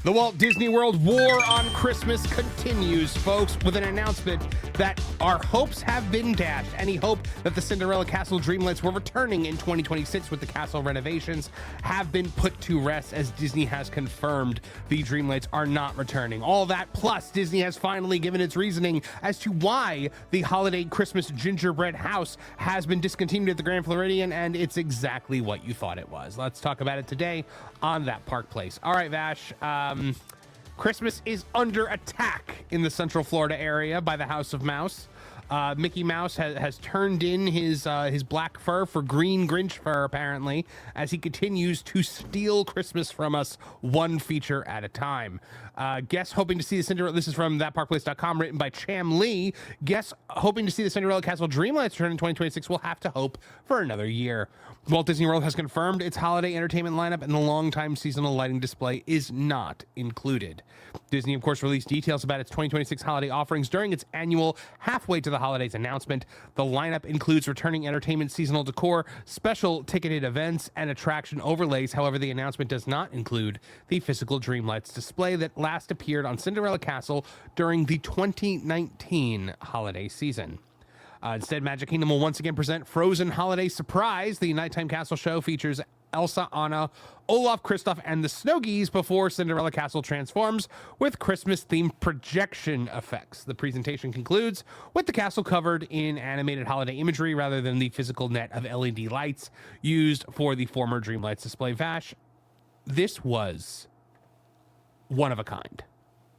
The Walt Disney World war on Christmas continues, folks, with an announcement that our hopes have been dashed. Any hope that the Cinderella Castle Dreamlights were returning in 2026 with the castle renovations have been put to rest, as Disney has confirmed the Dreamlights are not returning. All that plus Disney has finally given its reasoning as to why the holiday Christmas gingerbread house has been discontinued at the Grand Floridian, and it's exactly what you thought it was. Let's talk about it today on That Park Place. All right, Vash. Christmas is under attack in the Central Florida area by the House of Mouse. Mickey Mouse has turned in his black fur for green Grinch fur, apparently, as he continues to steal Christmas from us one feature at a time. Guests hoping to see the Cinderella, this is from thatparkplace.com, written by Cham Lee. Guests hoping to see the Cinderella Castle Dreamlights return in 2026 will have to hope for another year. Walt Disney World has confirmed its holiday entertainment lineup, and the longtime seasonal lighting display is not included. Disney, of course, released details about its 2026 holiday offerings during its annual Halfway to the Holidays announcement. The lineup includes returning entertainment, seasonal decor, special ticketed events, and attraction overlays. However, the announcement does not include the physical Dreamlights display that last appeared on Cinderella Castle during the 2019 holiday season. Instead, Magic Kingdom will once again present Frozen Holiday Surprise. The nighttime castle show features Elsa, Anna, Olaf, Kristoff, and the Snow Geese before Cinderella Castle transforms with Christmas-themed projection effects. The presentation concludes with the castle covered in animated holiday imagery rather than the physical net of LED lights used for the former Dreamlights display. Vash, this was one of a kind,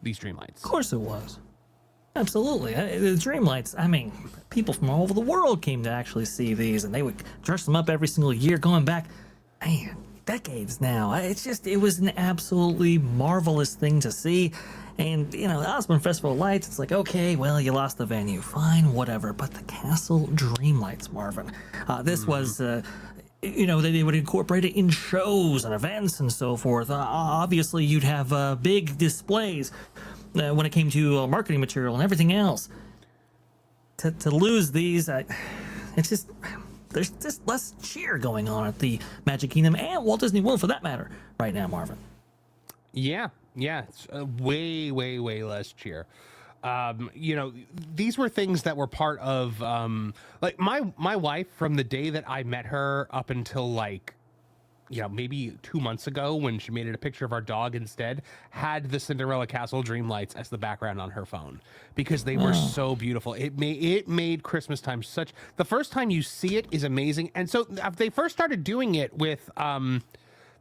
these Dreamlights. Of course it was. Absolutely. The Dreamlights, I mean, people from all over the world came to actually see these, and they would dress them up every single year going back, man, decades now. It was an absolutely marvelous thing to see. And, you know, the Osborne Festival of Lights, it's like, okay, well, you lost the venue. Fine, whatever. But the Castle Dreamlights, Marvin, this was... you know, they would incorporate it in shows and events and so forth. Obviously, you'd have big displays when it came to marketing material and everything else. To lose these, it's just, there's just less cheer going on at the Magic Kingdom and Walt Disney World, for that matter, right now, Marvin. Yeah, it's way less cheer. You know, these were things that were part of, like my wife, from the day that I met her up until, like, you know, maybe 2 months ago when she made it a picture of our dog instead, had the Cinderella Castle Dreamlights as the background on her phone because they were so beautiful. It made Christmas time such, the first time you see it is amazing. And so they first started doing it with,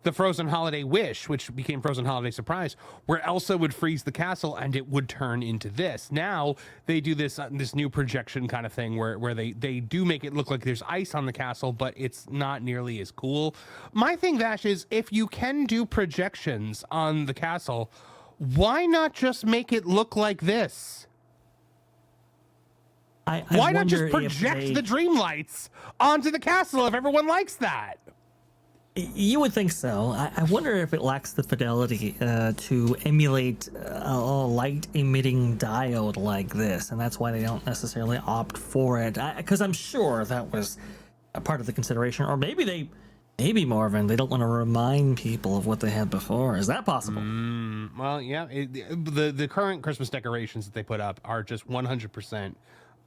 the Frozen Holiday Wish, which became Frozen Holiday Surprise, where Elsa would freeze the castle and it would turn into this. Now they do this new projection kind of thing where they do make it look like there's ice on the castle, but it's not nearly as cool. My thing, Vash, is if you can do projections on the castle, why not just make it look like this? Why not just project the Dreamlights onto the castle if everyone likes that? You would think so. I wonder if it lacks the fidelity to emulate a light-emitting diode like this, and that's why they don't necessarily opt for it. Because I'm sure that was a part of the consideration. Or maybe Marvin, they don't want to remind people of what they had before. Is that possible? Well, yeah. The current Christmas decorations that they put up are just 100%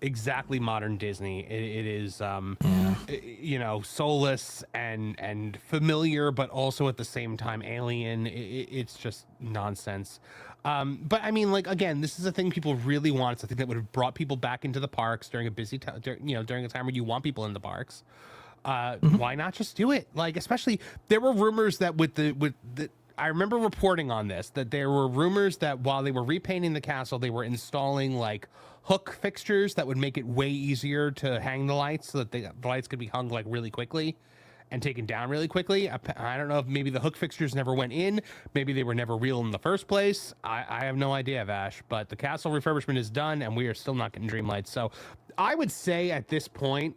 exactly modern Disney. It is, you know, soulless and familiar, but also at the same time alien. It's just nonsense. But I mean, like, again, this is a thing people really want. It's a thing that would have brought people back into the parks during a busy time, during a time where you want people in the parks. Why not just do it? Like, especially, there were rumors that with the I remember reporting on this, that there were rumors that while they were repainting the castle, they were installing like hook fixtures that would make it way easier to hang the lights so that the lights could be hung like really quickly and taken down really quickly. I don't know if maybe the hook fixtures never went in. Maybe they were never real in the first place. I have no idea, Vash, but the castle refurbishment is done and we are still not getting Dreamlights. So I would say at this point,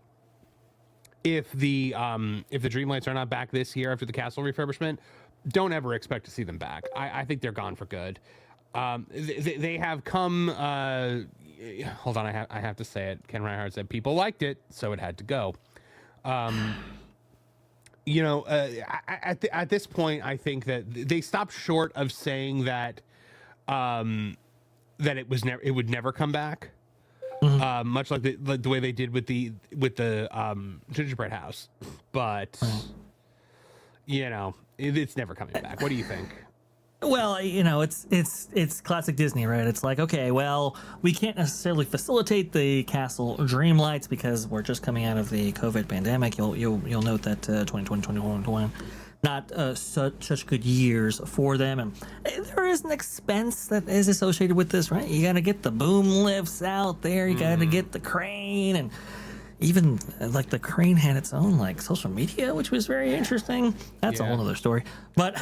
if the Dreamlights are not back this year after the castle refurbishment, don't ever expect to see them back. I think they're gone for good. They have come. Hold on, I have to say it. Ken Reinhardt said people liked it, so it had to go. you know, at this point, I think that they stopped short of saying that that it would never come back. Much like the way they did with the gingerbread house, but you know, it's never coming back. What do you think? Well, you know, it's classic Disney, right? It's like, okay, well, we can't necessarily facilitate the castle Dreamlights because we're just coming out of the COVID pandemic. You'll note that 2020, 2021, not such good years for them, and there is an expense that is associated with this, right? You got to get the boom lifts out there. You got to get the crane, and even like the crane had its own like social media, which was very interesting. That's a whole other story. But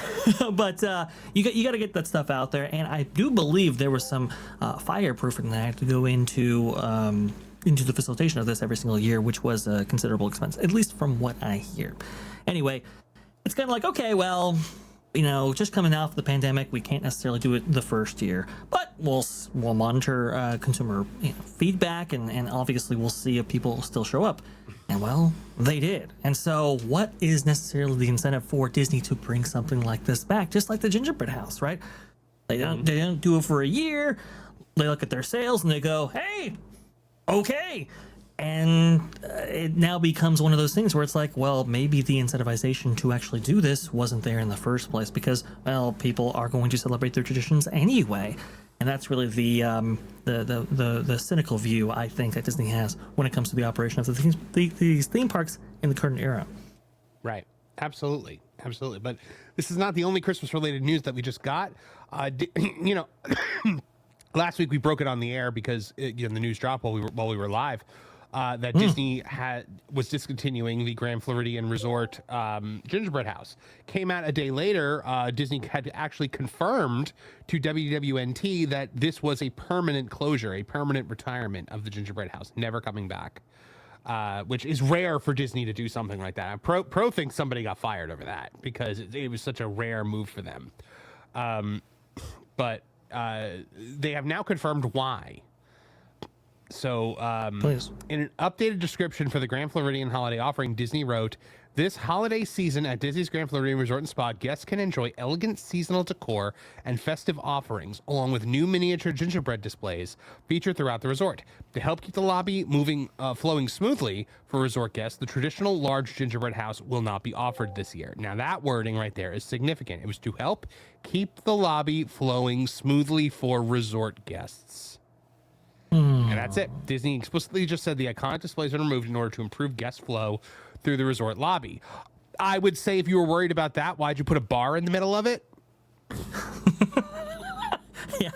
you got to get that stuff out there, and I do believe there was some fireproofing that had to go into the facilitation of this every single year, which was a considerable expense, at least from what I hear. Anyway, it's kind of like, okay, well, you know, just coming out of the pandemic, we can't necessarily do it the first year, but we'll monitor consumer feedback, and obviously we'll see if people still show up. And well, they did. And so what is necessarily the incentive for Disney to bring something like this back? Just like the gingerbread house, right? They don't do it for a year. They look at their sales and they go, hey, okay. And it now becomes one of those things where it's like, well, maybe the incentivization to actually do this wasn't there in the first place because, well, people are going to celebrate their traditions anyway. And that's really the cynical view, I think, that Disney has when it comes to the operation of these theme parks in the current era. Right. Absolutely. Absolutely. But this is not the only Christmas-related news that we just got. You know, last week we broke it on the air because the news dropped while we were live. That Disney was discontinuing the Grand Floridian Resort gingerbread house. Came out a day later. Disney had actually confirmed to WWNT that this was a permanent closure, a permanent retirement of the gingerbread house, never coming back. Which is rare for Disney to do something like that. Pro thinks somebody got fired over that because it was such a rare move for them. But they have now confirmed why. So, in an updated description for the Grand Floridian holiday offering, Disney wrote, "This holiday season at Disney's Grand Floridian Resort and Spa, guests can enjoy elegant seasonal decor and festive offerings, along with new miniature gingerbread displays featured throughout the resort. To help keep the lobby flowing smoothly for resort guests, the traditional large gingerbread house will not be offered this year." Now, that wording right there is significant. It was to help keep the lobby flowing smoothly for resort guests. And that's it. Disney explicitly just said the iconic displays are removed in order to improve guest flow through the resort lobby. I would say if you were worried about that, why'd you put a bar in the middle of it? Yeah,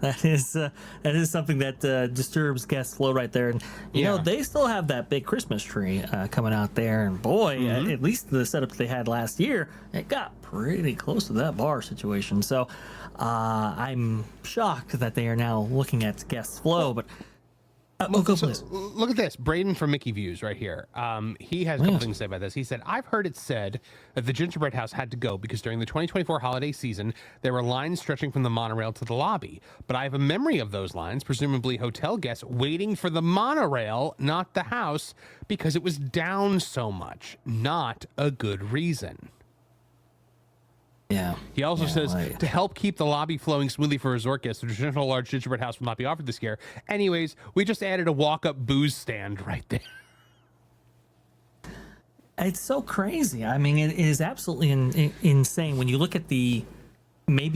that is something that disturbs guest flow right there. And you know, they still have that big Christmas tree coming out there, and boy, at least the setup they had last year, it got pretty close to that bar situation. So I'm shocked that they are now looking at guest flow, but go please. Look at this. Braden from Mickey Views right here. He has a couple things to say about this. He said, "I've heard it said that the gingerbread house had to go because during the 2024 holiday season, there were lines stretching from the monorail to the lobby. But I have a memory of those lines, presumably hotel guests waiting for the monorail, not the house, because it was down so much. Not a good reason." Yeah. He also says, to help keep the lobby flowing smoothly for resort guests, the traditional large gingerbread house will not be offered this year. Anyways, we just added a walk-up booze stand right there. It's so crazy. I mean, it is absolutely insane when you look at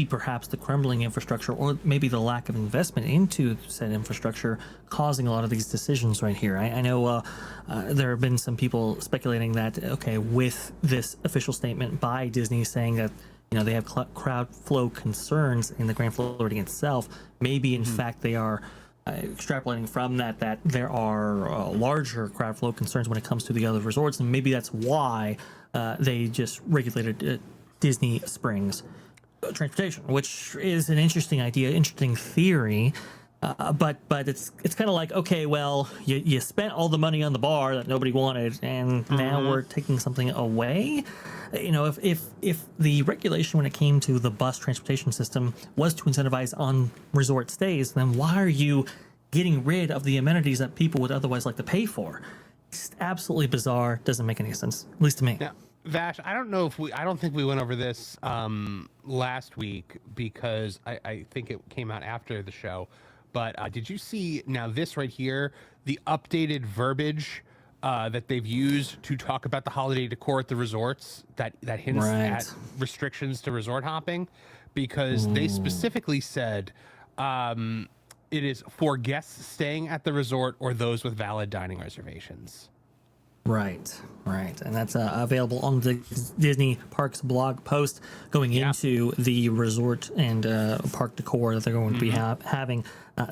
perhaps the crumbling infrastructure, or maybe the lack of investment into said infrastructure causing a lot of these decisions right here. I know there have been some people speculating that, okay, with this official statement by Disney saying that, you know, they have crowd flow concerns in the Grand Floridian itself, maybe in fact they are extrapolating from that there are larger crowd flow concerns when it comes to the other resorts, and maybe that's why they just regulated Disney Springs transportation, which is an interesting idea, interesting theory, but it's kind of like, okay, well, you spent all the money on the bar that nobody wanted, and now we're taking something away. You know, if the regulation when it came to the bus transportation system was to incentivize on resort stays, then why are you getting rid of the amenities that people would otherwise like to pay for? It's absolutely bizarre. Doesn't make any sense, at least to me. Now, Vash, I don't think we went over this last week because I think it came out after the show. But did you see now this right here, the updated verbiage that they've used to talk about the holiday decor at the resorts that hints at restrictions to resort hopping? Because they specifically said it is for guests staying at the resort or those with valid dining reservations. Right. And that's available on the Disney Parks blog post going into the resort and park decor that they're going to be having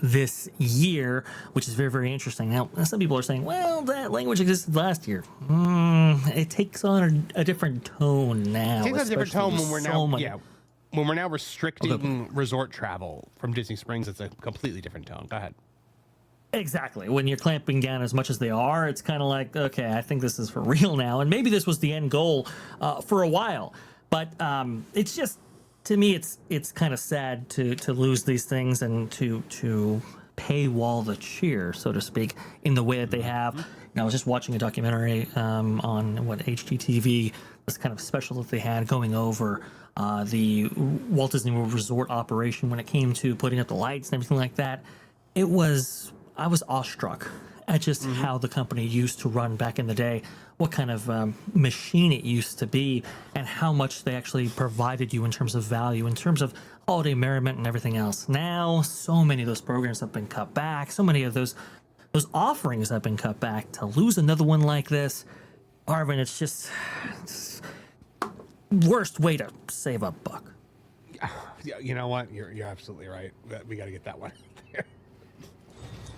this year, which is very, very interesting. Now, some people are saying, well, that language existed last year. It takes on a different tone now. It takes on a different tone when we're when we're now restricting resort travel from Disney Springs. It's a completely different tone. Go ahead. Exactly. When you're clamping down as much as they are, it's kind of like, okay, I think this is for real now. And maybe this was the end goal for a while. But it's just, to me, it's kind of sad to lose these things and to paywall the cheer, so to speak, in the way that they have. And I was just watching a documentary on HGTV, this kind of special that they had going over the Walt Disney World Resort operation when it came to putting up the lights and everything like that. I was awestruck at just how the company used to run back in the day, what kind of machine it used to be, and how much they actually provided you in terms of value, in terms of holiday merriment and everything else. Now, so many of those programs have been cut back. So many of those offerings have been cut back. To lose another one like this, Marvin, it's worst way to save a buck. You know what? You're absolutely right. We got to get that one.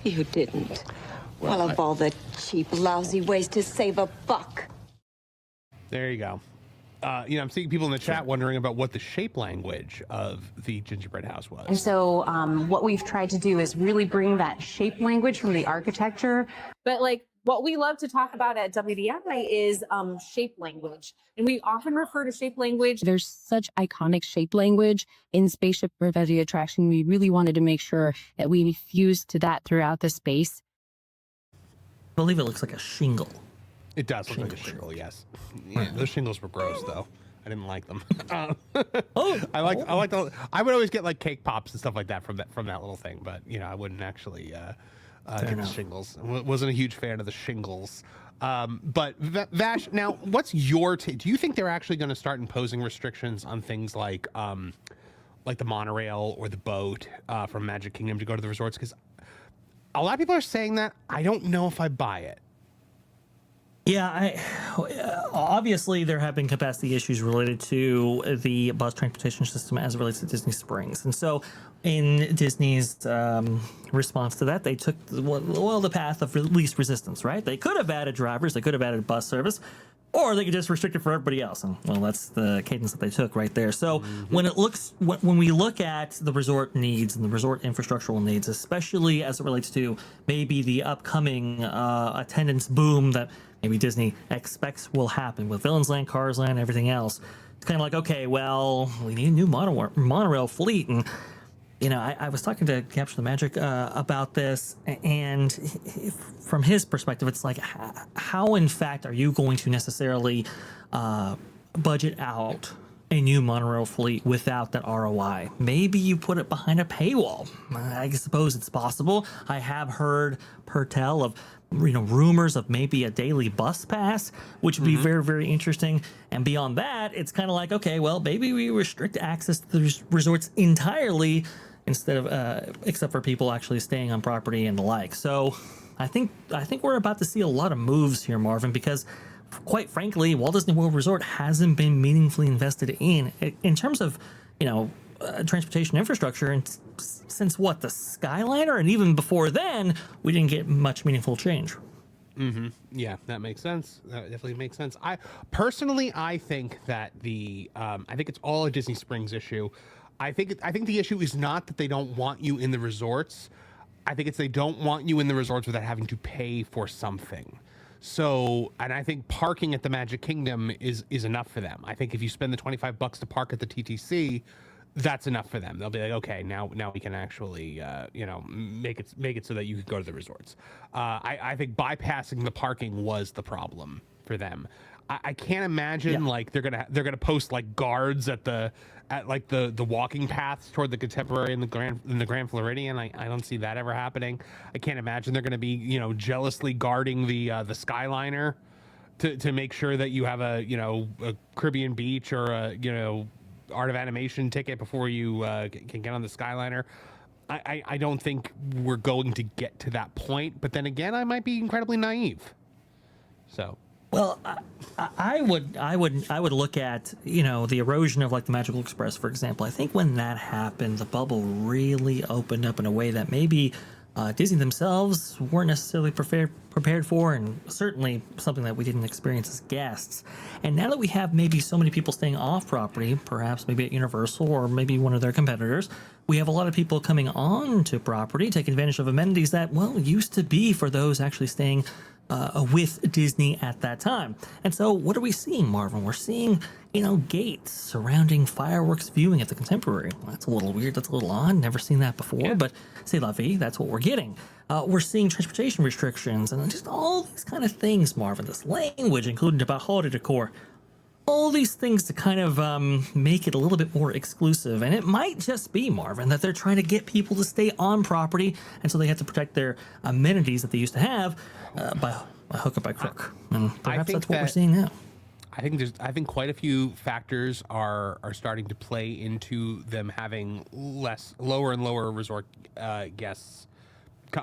You didn't. Well, of all the cheap, lousy ways to save a buck. There you go. I'm seeing people in the chat wondering about what the shape language of the gingerbread house was. And so what we've tried to do is really bring that shape language from the architecture. But like what we love to talk about at WDI is shape language. And we often refer to shape language. There's such iconic shape language in Spaceship Reverie attraction. We really wanted to make sure that we fused to that throughout the space. I believe it looks like a shingle. It does look like a shingle, yes. Yeah, those shingles were gross, though. I didn't like them. I would always get like cake pops and stuff like that from that little thing, but I wouldn't actually get the shingles. Wasn't a huge fan of the shingles. But Vash, now what's your take? Do you think they're actually going to start imposing restrictions on things like the monorail or the boat from Magic Kingdom to go to the resorts? Because a lot of people are saying that. I don't know if I buy it. Yeah, obviously there have been capacity issues related to the bus transportation system as it relates to Disney Springs. And so in Disney's response to that, they took the path of least resistance, right? They could have added drivers, they could have added bus service, or they could just restrict it for everybody else. And well, that's the cadence that they took right there. So when we look at the resort needs and the resort infrastructural needs, especially as it relates to maybe the upcoming attendance boom that maybe Disney expects will happen with Villains Land, Cars Land, everything else, it's kind of like, okay, well, we need a new monorail fleet. And I was talking to Capture the Magic about this, and from his perspective, it's like, how in fact are you going to necessarily budget out a new monorail fleet without that ROI? Maybe you put it behind a paywall. I suppose it's possible. I have heard per tell of rumors of maybe a daily bus pass, which would be very, very interesting. And beyond that, it's kind of like, okay, well, maybe we restrict access to the resorts entirely instead of except for people actually staying on property and the like. So I think we're about to see a lot of moves here, Marvin, because quite frankly, Walt Disney World Resort hasn't been meaningfully invested in terms of transportation infrastructure, and since the Skyliner, and even before then, we didn't get much meaningful change. Yeah, that makes sense. That definitely makes sense. I think that I think it's all a Disney Springs issue. I think the issue is not that they don't want you in the resorts. I think it's they don't want you in the resorts without having to pay for something. So, and I think parking at the Magic Kingdom is enough for them. I think if you spend the $25 to park at the TTC, that's enough for them. They'll be like, okay, now we can actually, make it so that you can go to the resorts. I think bypassing the parking was the problem for them. I can't imagine like they're gonna post like guards at like the walking paths toward the Contemporary and the Grand Floridian. I don't see that ever happening. I can't imagine they're gonna be, you know, jealously guarding the Skyliner to make sure that you have a, you know, a Caribbean Beach or a, you know, Art of Animation ticket before you can get on the Skyliner. I don't think we're going to get to that point, but then again, I might be incredibly naive. So. Well, I would look at, you know, the erosion of like the Magical Express, for example. I think when that happened, the bubble really opened up in a way that maybe Disney themselves weren't necessarily prepared for, and certainly something that we didn't experience as guests. And now that we have maybe so many people staying off property, perhaps maybe at Universal or maybe one of their competitors, we have a lot of people coming on to property, taking advantage of amenities that, well, used to be for those actually staying with Disney at that time. And so what are we seeing, Marvin? We're seeing, you know, gates surrounding fireworks viewing at the Contemporary. Well, that's a little weird. That's a little odd. Never seen that before, but c'est la vie. That's what we're getting. We're seeing transportation restrictions and just all these kind of things, Marvin. This language, including about holiday decor. All these things to kind of make it a little bit more exclusive. And it might just be, Marvin, that they're trying to get people to stay on property, and so they have to protect their amenities that they used to have by hook or by crook. And perhaps that's what we're seeing now. I think quite a few factors are starting to play into them having lower and lower resort guests,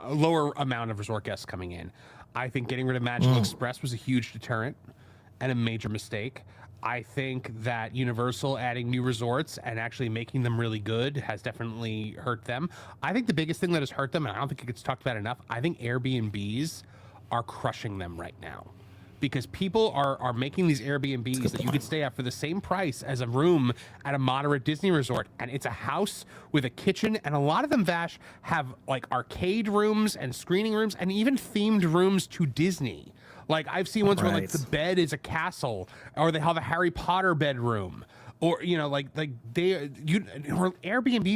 lower amount of resort guests coming in. I think getting rid of Magical Express was a huge deterrent and a major mistake. I think that Universal adding new resorts and actually making them really good has definitely hurt them. I think the biggest thing that has hurt them, and I don't think it gets talked about enough, I think Airbnbs are crushing them right now, because people are making these Airbnbs that you could stay at for the same price as a room at a moderate Disney resort, and it's a house with a kitchen, and a lot of them, Vash, have like arcade rooms and screening rooms and even themed rooms to Disney. Like I've seen ones where like the bed is a castle, or they have a Harry Potter bedroom, or you know, Airbnbs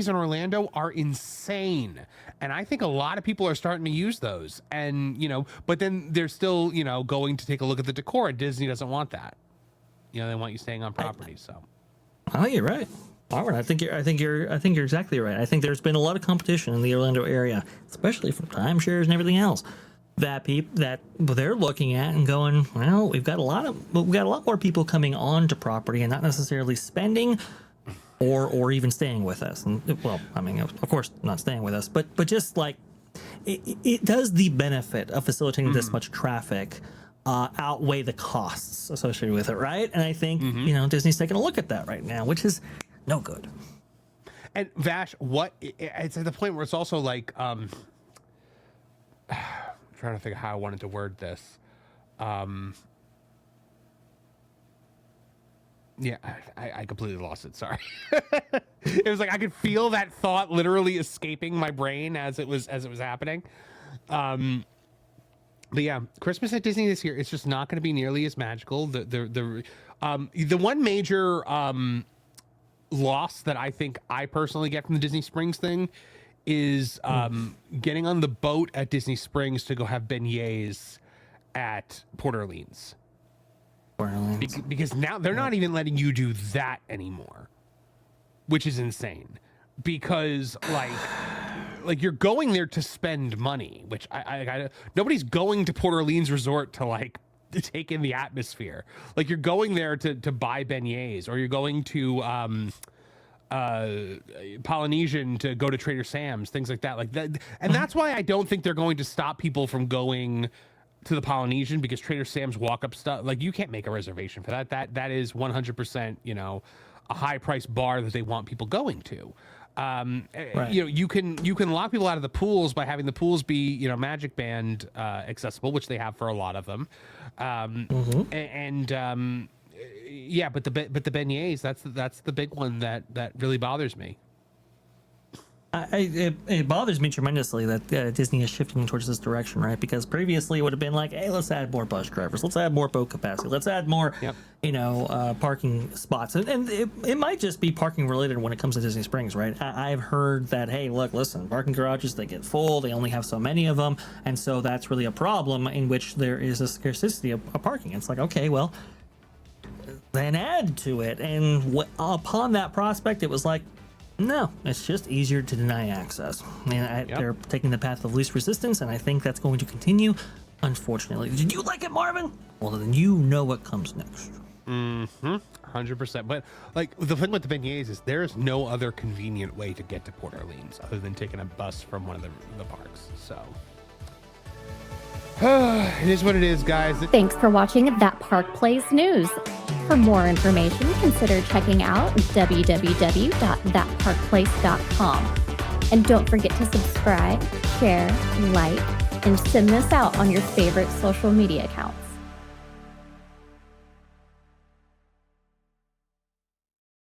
in Orlando are insane, and I think a lot of people are starting to use those. And you know, but then they're still, you know, going to take a look at the decor. Disney doesn't want that. You know, they want you staying on property. So, oh, you're right. Marvin, I think you're exactly right. I think there's been a lot of competition in the Orlando area, especially from timeshares and everything else, that they're looking at and going, well, we've got a lot more people coming onto property and not necessarily spending or even staying with us. And well, I mean, of course, not staying with us, but just like it does the benefit of facilitating this much traffic outweigh the costs associated with it, right? And I think you know, Disney's taking a look at that right now, which is no good. And Vash, it's at the point where it's also like trying to figure out how I wanted to word this. Yeah, I completely lost it. Sorry. It was like I could feel that thought literally escaping my brain as it was happening. But yeah, Christmas at Disney this year, it's just not going to be nearly as magical. The one major loss that I think I personally get from the Disney Springs thing is getting on the boat at Disney Springs to go have beignets at Port Orleans. Because now they're not even letting you do that anymore, which is insane. Because like you're going there to spend money, which I nobody's going to Port Orleans Resort to take in the atmosphere. Like you're going there to buy beignets, or you're going to Polynesian to go to Trader Sam's, things like that. Like that, and that's why I don't think they're going to stop people from going to the Polynesian, because Trader Sam's walk-up stuff, like you can't make a reservation for that. That is 100%, you know, a high-priced bar that they want people going to. Right. You know, you can lock people out of the pools by having the pools be, you know, Magic Band accessible, which they have for a lot of them. Yeah, but the beignets, that's the big one that really bothers me. It bothers me tremendously that Disney is shifting towards this direction, right? Because previously it would have been like, hey, let's add more bus drivers, let's add more boat capacity, let's add more, you know, parking spots, and it might just be parking related when it comes to Disney Springs, right? I've heard that, hey, look, listen, parking garages, they get full, they only have so many of them, and so that's really a problem in which there is a scarcity of parking. It's like, okay, well, then add to it. And upon that prospect, it was like, no, it's just easier to deny access. They're taking the path of least resistance, and I think that's going to continue, unfortunately. Did you like it, Marvin? Well, then you know what comes next. 100%. But like the thing with the beignets is there's no other convenient way to get to Port Orleans other than taking a bus from one of the parks. So it is what it is, guys. Thanks for watching That Park Plays News. For more information, consider checking out www.thatparkplace.com. And don't forget to subscribe, share, like, and send this out on your favorite social media account.